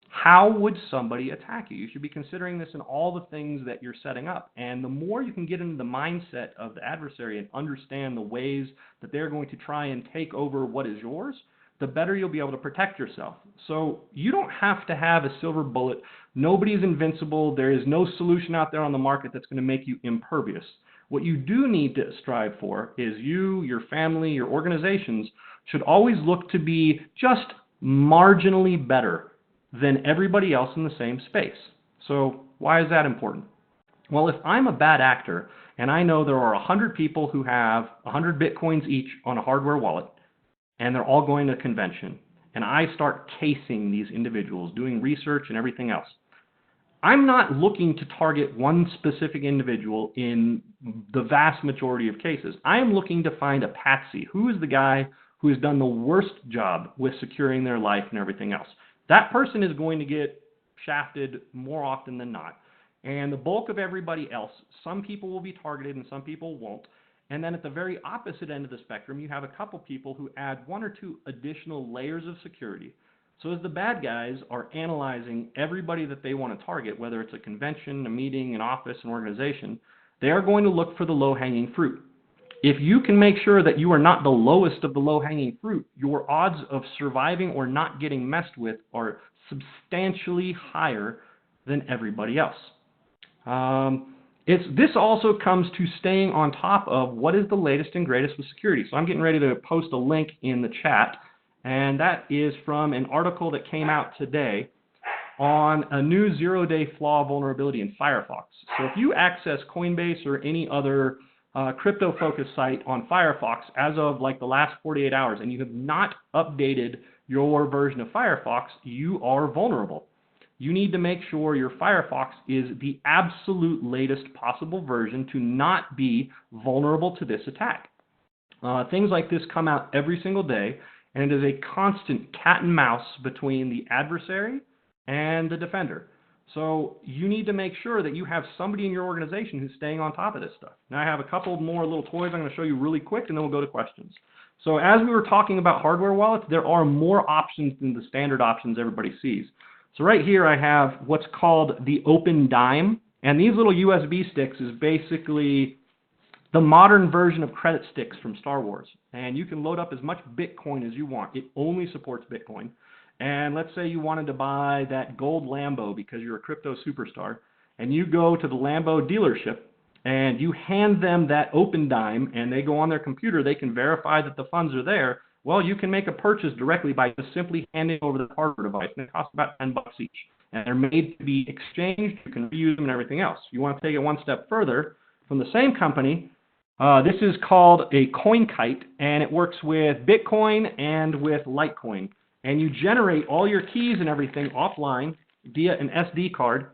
how would somebody attack you? You should be considering this in all the things that you're setting up. And the more you can get into the mindset of the adversary and understand the ways that they're going to try and take over what is yours, the better you'll be able to protect yourself. So you don't have to have a silver bullet. Nobody's invincible. There is no solution out there on the market that's going to make you impervious. What you do need to strive for is you, your family, your organizations should always look to be just marginally better than everybody else in the same space. So why is that important? Well, if I'm a bad actor and I know there are 100 people who have 100 Bitcoins each on a hardware wallet, and they're all going to a convention, and I start casing these individuals, doing research and everything else, I'm not looking to target one specific individual in the vast majority of cases. I am looking to find a patsy. Who is the guy who has done the worst job with securing their life and everything else? That person is going to get shafted more often than not. And the bulk of everybody else, some people will be targeted and some people won't. And then at the very opposite end of the spectrum, you have a couple people who add one or two additional layers of security. So as the bad guys are analyzing everybody that they want to target, whether it's a convention, a meeting, an office, an organization, they are going to look for the low-hanging fruit. If you can make sure that you are not the lowest of the low-hanging fruit, your odds of surviving or not getting messed with are substantially higher than everybody else. This also comes to staying on top of what is the latest and greatest with security. So I'm getting ready to post a link in the chat, and that is from an article that came out today on a new zero-day flaw vulnerability in Firefox. So if you access Coinbase or any other crypto-focused site on Firefox as of like the last 48 hours and you have not updated your version of Firefox, you are vulnerable. You need to make sure your Firefox is the absolute latest possible version to not be vulnerable to this attack. Things like this come out every single day, and it is a constant cat and mouse between the adversary and the defender. So you need to make sure that you have somebody in your organization who's staying on top of this stuff. Now I have a couple more little toys I'm going to show you really quick, and then we'll go to questions. So as we were talking about hardware wallets, there are more options than the standard options everybody sees. So right here I have what's called the Open Dime, and these little USB sticks is basically the modern version of credit sticks from Star Wars. And you can load up as much Bitcoin as you want. It only supports Bitcoin. And let's say you wanted to buy that gold Lambo because you're a crypto superstar, and you go to the Lambo dealership and you hand them that Open Dime and they go on their computer, they can verify that the funds are there. Well, you can make a purchase directly by just simply handing over the hardware device, and it costs about $10 each. And they're made to be exchanged, you can reuse them and everything else. You want to take it one step further, from the same company, this is called a Kite, and it works with Bitcoin and with Litecoin. And you generate all your keys and everything offline via an SD card.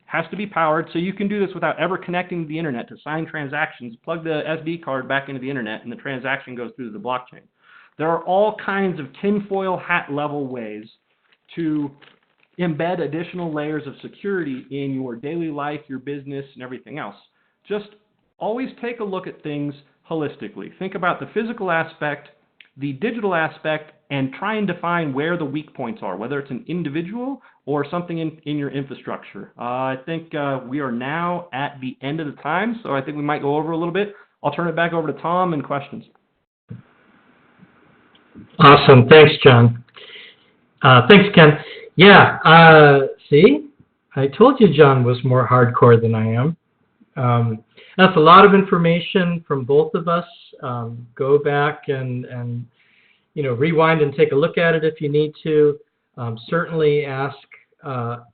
Has to be powered, so you can do this without ever connecting to the internet to sign transactions. Plug the SD card back into the internet, and the transaction goes through the blockchain. There are all kinds of tinfoil hat level ways to embed additional layers of security in your daily life, your business, and everything else. Just always take a look at things holistically. Think about the physical aspect, the digital aspect, and try and define where the weak points are, whether it's an individual or something in your infrastructure. I think we are now at the end of the time, so I think we might go over a little bit. I'll turn it back over to Tom and questions. Awesome. Thanks, John. Thanks, Ken. Yeah, see, I told you John was more hardcore than I am. That's a lot of information from both of us. Go back and rewind and take a look at it if you need to. Certainly ask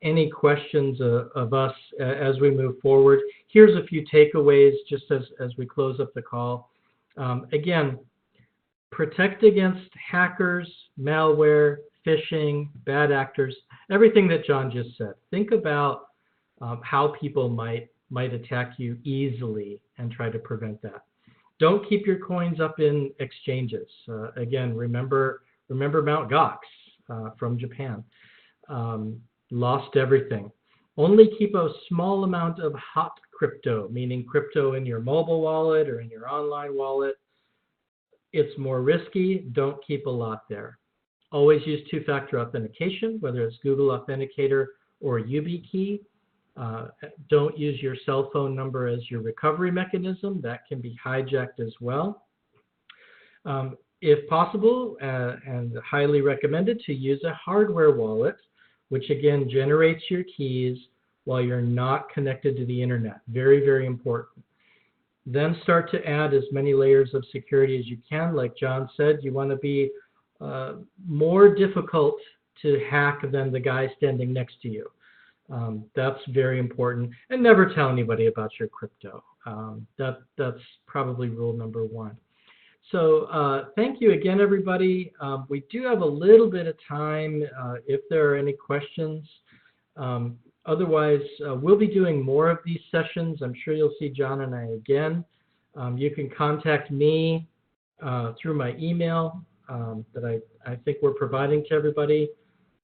any questions of us as we move forward. Here's a few takeaways just as we close up the call. Again, protect against hackers, malware, phishing, bad actors, everything that John just said. Think about how people might attack you easily and try to prevent that. Don't keep your coins up in exchanges. Again, remember Mt. Gox from Japan. Lost everything. Only keep a small amount of hot crypto, meaning crypto in your mobile wallet or in your online wallet. It's more risky. Don't keep a lot there. Always use two-factor authentication, whether it's Google Authenticator or YubiKey. Don't use your cell phone number as your recovery mechanism. That can be hijacked as well. If possible, and highly recommended, to use a hardware wallet, which again generates your keys while you're not connected to the internet. Very, very important. Then start to add as many layers of security as you can. Like John said, you want to be more difficult to hack than the guy standing next to you. That's very important. And never tell anybody about your crypto. That's probably rule number one. So thank you again, everybody. We do have a little bit of time if there are any questions. Otherwise, we'll be doing more of these sessions. I'm sure you'll see John and I again. You can contact me through my email that I think we're providing to everybody.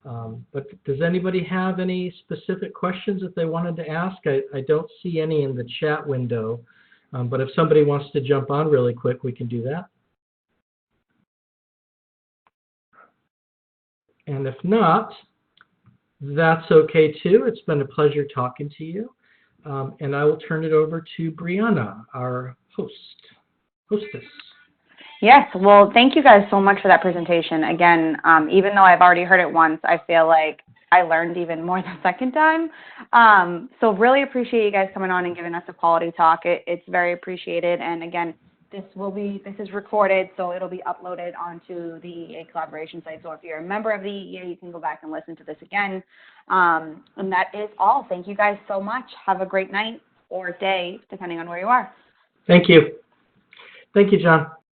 But does anybody have any specific questions that they wanted to ask? I don't see any in the chat window, but if somebody wants to jump on really quick, we can do that. And if not, that's okay too. It's been a pleasure talking to you. And I will turn it over to Brianna, our hostess. Yes, well, thank you guys so much for that presentation. Again, even though I've already heard it once, I feel like I learned even more the second time. So really appreciate you guys coming on and giving us a quality talk. It's very appreciated. And again, this is recorded, so it'll be uploaded onto the EEA collaboration site. So if you're a member of the EEA, you can go back and listen to this again. And that is all. Thank you guys so much. Have a great night or day, depending on where you are. Thank you. Thank you, John.